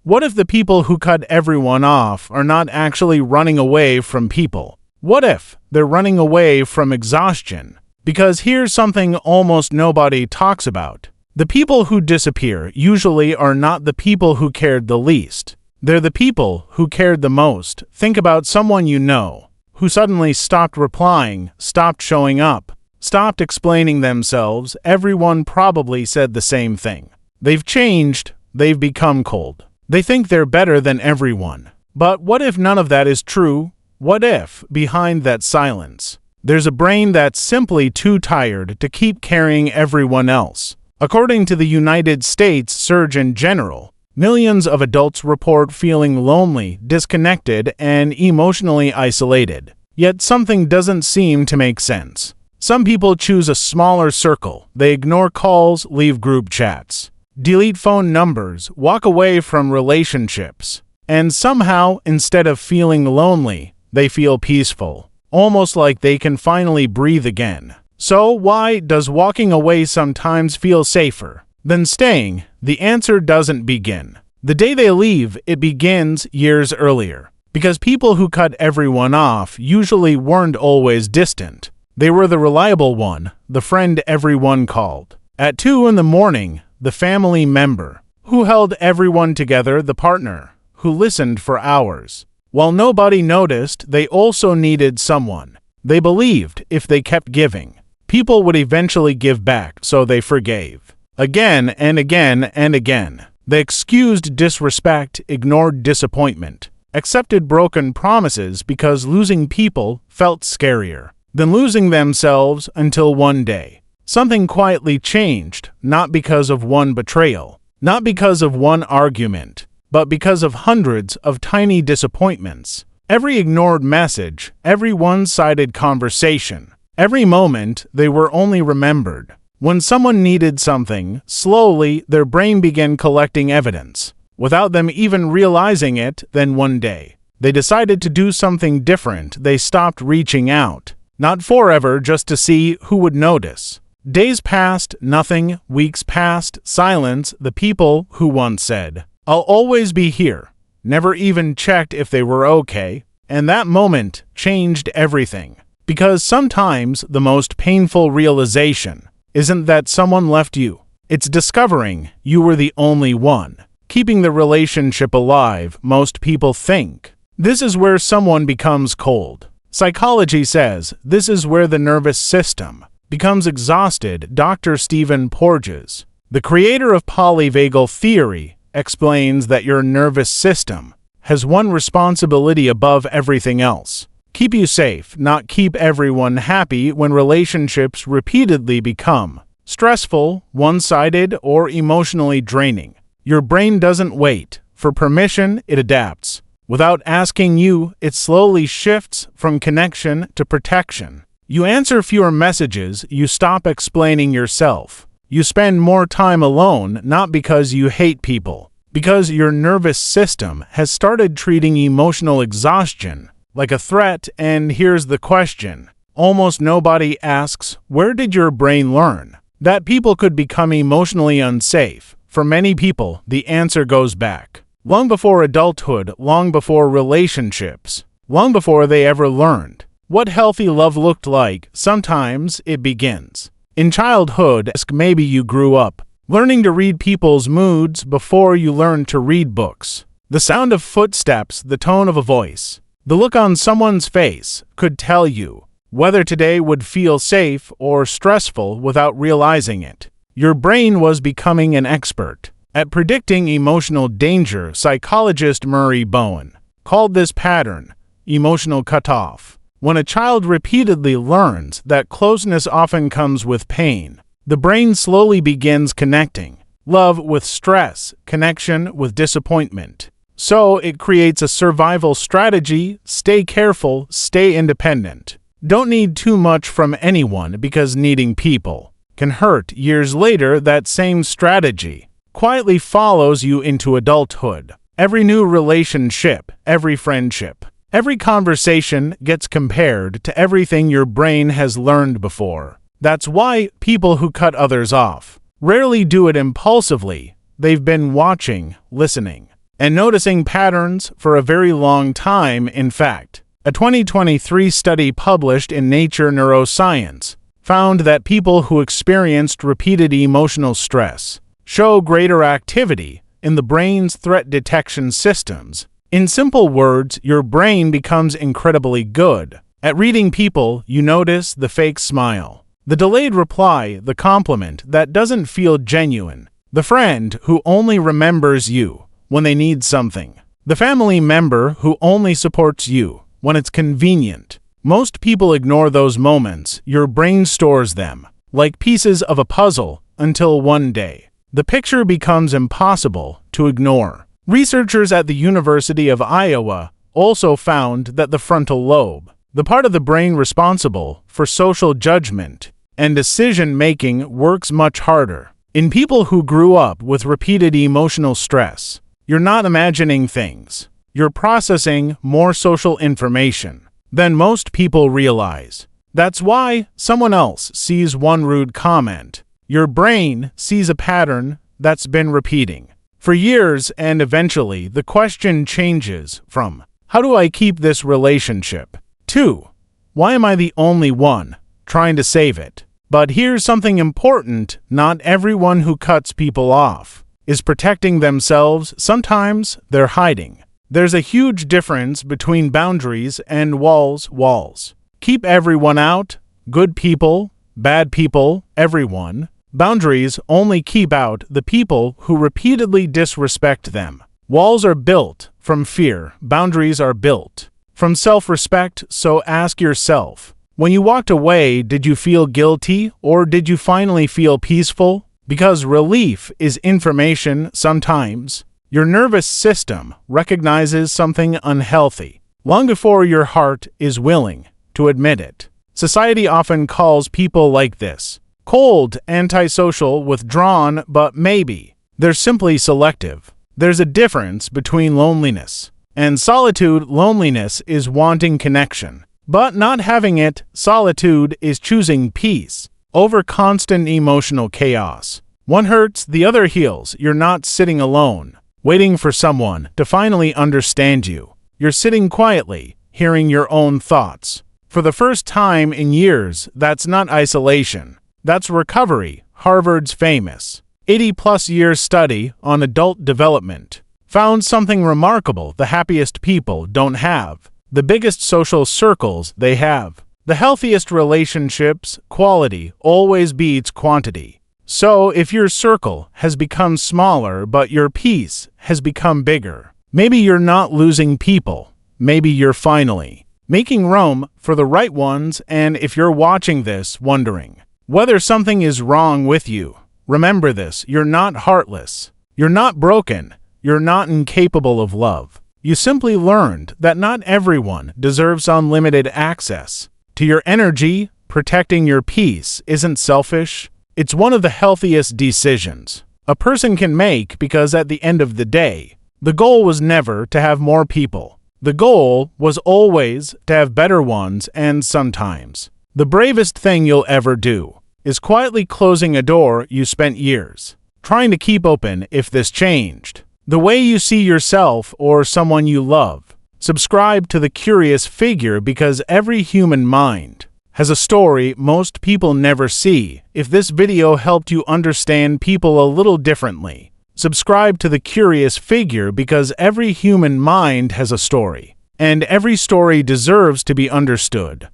What if the people who cut everyone off are not actually running away from people? What if they're running away from exhaustion? Because here's something almost nobody talks about. The people who disappear usually are not the people who cared the least. They're the people who cared the most. Think about someone you know, who suddenly stopped replying, stopped showing up, stopped explaining themselves. Everyone probably said the same thing. They've changed, they've become cold. They think they're better than everyone. But what if none of that is true? What if, behind that silence, there's a brain that's simply too tired to keep carrying everyone else? According to the United States Surgeon General, millions of adults report feeling lonely, disconnected, and emotionally isolated. Yet something doesn't seem to make sense. Some people choose a smaller circle. They ignore calls, leave group chats, delete phone numbers, walk away from relationships. And somehow, instead of feeling lonely, they feel peaceful, almost like they can finally breathe again. So why does walking away sometimes feel safer than staying? The answer doesn't begin the day they leave, it begins years earlier. Because people who cut everyone off usually weren't always distant. They were the reliable one, the friend everyone called. At 2 a.m, the family member who held everyone together, the partner who listened for hours. While nobody noticed, they also needed someone. They believed if they kept giving, people would eventually give back, so they forgave. Again and again and again. They excused disrespect, ignored disappointment, accepted broken promises because losing people felt scarier than losing themselves, until one day, something quietly changed, not because of one betrayal, not because of one argument, but because of hundreds of tiny disappointments. Every ignored message, every one-sided conversation, every moment they were only remembered when someone needed something. Slowly, their brain began collecting evidence, without them even realizing it. Then one day, they decided to do something different. They stopped reaching out. Not forever, just to see who would notice. Days passed, nothing. Weeks passed, silence. The people who once said, "I'll always be here," never even checked if they were okay. And that moment changed everything. Because sometimes the most painful realization isn't that someone left you. It's discovering you were the only one keeping the relationship alive. Most people think this is where someone becomes cold. Psychology says this is where the nervous system becomes exhausted. Dr. Stephen Porges, the creator of Polyvagal Theory, explains that your nervous system has one responsibility above everything else: keep you safe, not keep everyone happy. When relationships repeatedly become stressful, one-sided, or emotionally draining, your brain doesn't wait for permission, it adapts. Without asking you, it slowly shifts from connection to protection. You answer fewer messages, you stop explaining yourself. You spend more time alone, not because you hate people, because your nervous system has started treating emotional exhaustion like a threat. And here's the question almost nobody asks: where did your brain learn that people could become emotionally unsafe? For many people, the answer goes back long before adulthood, long before relationships, long before they ever learned what healthy love looked like. Sometimes it begins in childhood. Maybe you grew up learning to read people's moods before you learned to read books. The sound of footsteps, the tone of a voice, the look on someone's face could tell you whether today would feel safe or stressful without realizing it. Your brain was becoming an expert at predicting emotional danger. Psychologist Murray Bowen called this pattern emotional cutoff. When a child repeatedly learns that closeness often comes with pain, the brain slowly begins connecting love with stress, connection with disappointment. So it creates a survival strategy: stay careful, stay independent. Don't need too much from anyone, because needing people can hurt. Years later, that same strategy quietly follows you into adulthood. Every new relationship, every friendship, every conversation gets compared to everything your brain has learned before. That's why people who cut others off rarely do it impulsively. They've been watching, listening, and noticing patterns for a very long time. In fact, a 2023 study published in Nature Neuroscience found that people who experienced repeated emotional stress show greater activity in the brain's threat detection systems. In simple words, your brain becomes incredibly good at reading people. You notice the fake smile, the delayed reply, the compliment that doesn't feel genuine, the friend who only remembers you when they need something, the family member who only supports you when it's convenient. Most people ignore those moments. Your brain stores them like pieces of a puzzle until one day the picture becomes impossible to ignore. Researchers at the University of Iowa also found that the frontal lobe, the part of the brain responsible for social judgment and decision-making, works much harder in people who grew up with repeated emotional stress. You're not imagining things. You're processing more social information than most people realize. That's why someone else sees one rude comment. Your brain sees a pattern that's been repeating for years, and eventually the question changes from, how do I keep this relationship, to, why am I the only one trying to save it? But here's something important. Not everyone who cuts people off is protecting themselves. Sometimes they're hiding. There's a huge difference between boundaries and walls. Walls keep everyone out, good people, bad people, everyone. Boundaries only keep out the people who repeatedly disrespect them. Walls are built from fear. Boundaries are built from self-respect. So ask yourself, when you walked away, did you feel guilty or did you finally feel peaceful? Because relief is information. Sometimes your nervous system recognizes something unhealthy long before your heart is willing to admit it. Society often calls people like this cold, antisocial, withdrawn, but maybe they're simply selective. There's a difference between loneliness and solitude. Loneliness is wanting connection, but not having it. Solitude is choosing peace over constant emotional chaos. One hurts, the other heals. You're not sitting alone, waiting for someone to finally understand you. You're sitting quietly, hearing your own thoughts for the first time in years. That's not isolation. That's recovery. Harvard's famous 80-plus year study on adult development found something remarkable. The happiest people don't have the biggest social circles. They have the healthiest relationships. Quality always beats quantity. So if your circle has become smaller but your peace has become bigger, maybe you're not losing people. Maybe you're finally making room for the right ones. And if you're watching this wondering whether something is wrong with you, remember this: you're not heartless. You're not broken. You're not incapable of love. You simply learned that not everyone deserves unlimited access to your energy. Protecting your peace isn't selfish. It's one of the healthiest decisions a person can make, because at the end of the day, the goal was never to have more people. The goal was always to have better ones. And sometimes the bravest thing you'll ever do is quietly closing a door you spent years trying to keep open. If this changed the way you see yourself or someone you love, subscribe to The Curious Figure, because every human mind has a story most people never see. If this video helped you understand people a little differently, subscribe to The Curious Figure, because every human mind has a story, and every story deserves to be understood.